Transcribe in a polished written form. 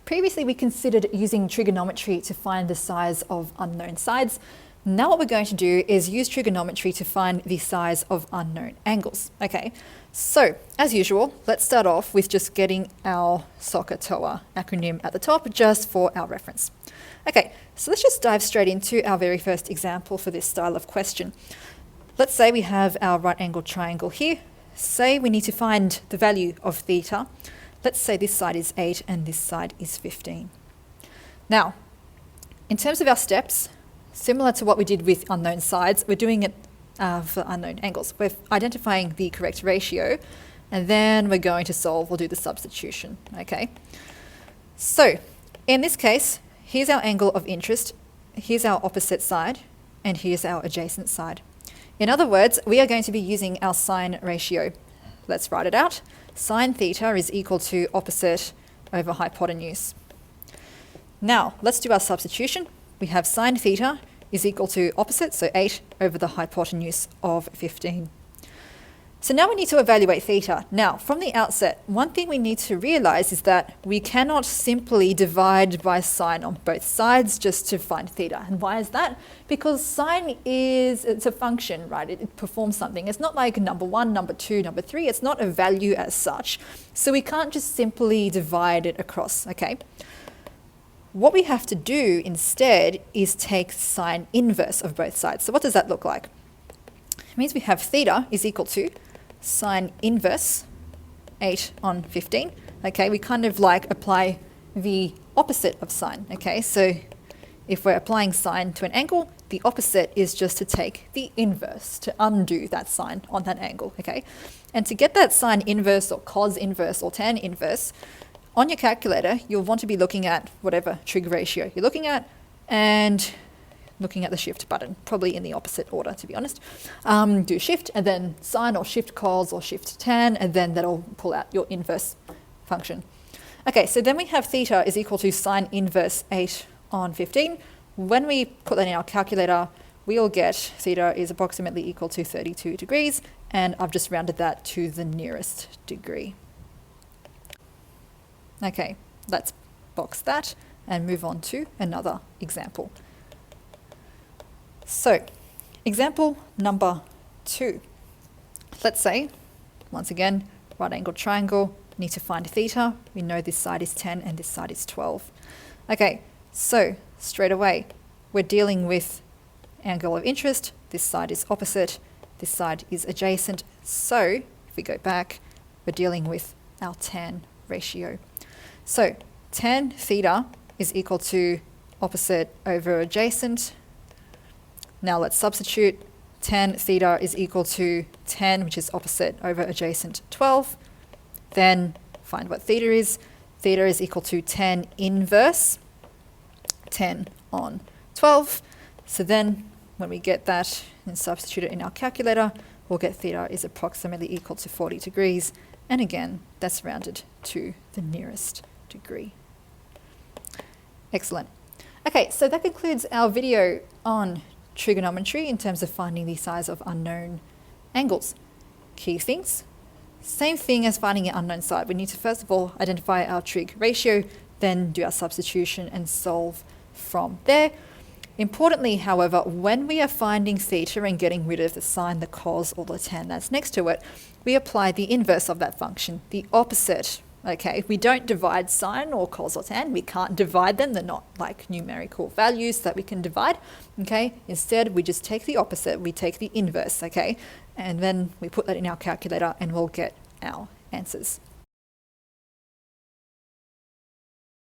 Previously, we considered using trigonometry to find the size of unknown sides. Now what we're going to do is use trigonometry to find the size of unknown angles. Okay, so as usual, let's start off with just getting our SOHCAHTOA acronym at the top just for our reference. Okay, so let's just dive straight into our very first example for this style of question. Let's say we have our right angled triangle here. Say we need to find the value of theta. Let's say this side is 8 and this side is 15. Now, in terms of our steps, similar to what we did with unknown sides, we're doing it for unknown angles. We're identifying the correct ratio, and then we're going to solve or do the substitution, okay? So, in this case, here's our angle of interest, here's our opposite side, and here's our adjacent side. In other words, we are going to be using our sine ratio. Let's write it out. Sine theta is equal to opposite over hypotenuse. Now, let's do our substitution. We have sine theta is equal to opposite, so 8 over the hypotenuse of 15. So now we need to evaluate theta. Now, from the outset, one thing we need to realize is that we cannot simply divide by sine on both sides just to find theta. And why is that? Because sine it's a function, right? It performs something. It's not like number 1, number 2, number 3. It's not a value as such. So we can't just simply divide it across, okay? What we have to do instead is take sine inverse of both sides. So what does that look like? It means we have theta is equal to sine inverse 8 on 15. Okay, we kind of like apply the opposite of sine. Okay, so if we're applying sine to an angle, the opposite is just to take the inverse, to undo that sine on that angle. Okay, and to get that sine inverse or cos inverse or tan inverse, on your calculator, you'll want to be looking at whatever trig ratio you're looking at and looking at the shift button, probably in the opposite order, to be honest. Do shift and then sine or shift cos or shift tan, and then that'll pull out your inverse function. Okay, so then we have theta is equal to sine inverse 8 on 15. When we put that in our calculator, we'll get theta is approximately equal to 32 degrees, and I've just rounded that to the nearest degree. Okay, let's box that and move on to another example. So, example number 2. Let's say, once again, right angled triangle, need to find theta. We know this side is 10 and this side is 12. Okay, so straight away, we're dealing with angle of interest. This side is opposite, this side is adjacent. So, if we go back, we're dealing with our tan ratio. So, tan theta is equal to opposite over adjacent. Now let's substitute. Tan theta is equal to 10, which is opposite over adjacent 12. Then find what theta is. Theta is equal to tan inverse 10 on 12. So then when we get that and substitute it in our calculator, we'll get theta is approximately equal to 40 degrees. And again, that's rounded to the nearest degree. Excellent. Okay, so that concludes our video on trigonometry in terms of finding the size of unknown angles. Key things, same thing as finding an unknown side. We need to first of all identify our trig ratio, then do our substitution and solve from there. Importantly, however, when we are finding theta and getting rid of the sine, the cos, or the tan that's next to it, we apply the inverse of that function, the opposite. Okay, we don't divide sine or cos or tan. We can't divide them. They're not like numerical values that we can divide. Okay, instead we just take the opposite. We take the inverse. Okay, and then we put that in our calculator and we'll get our answers.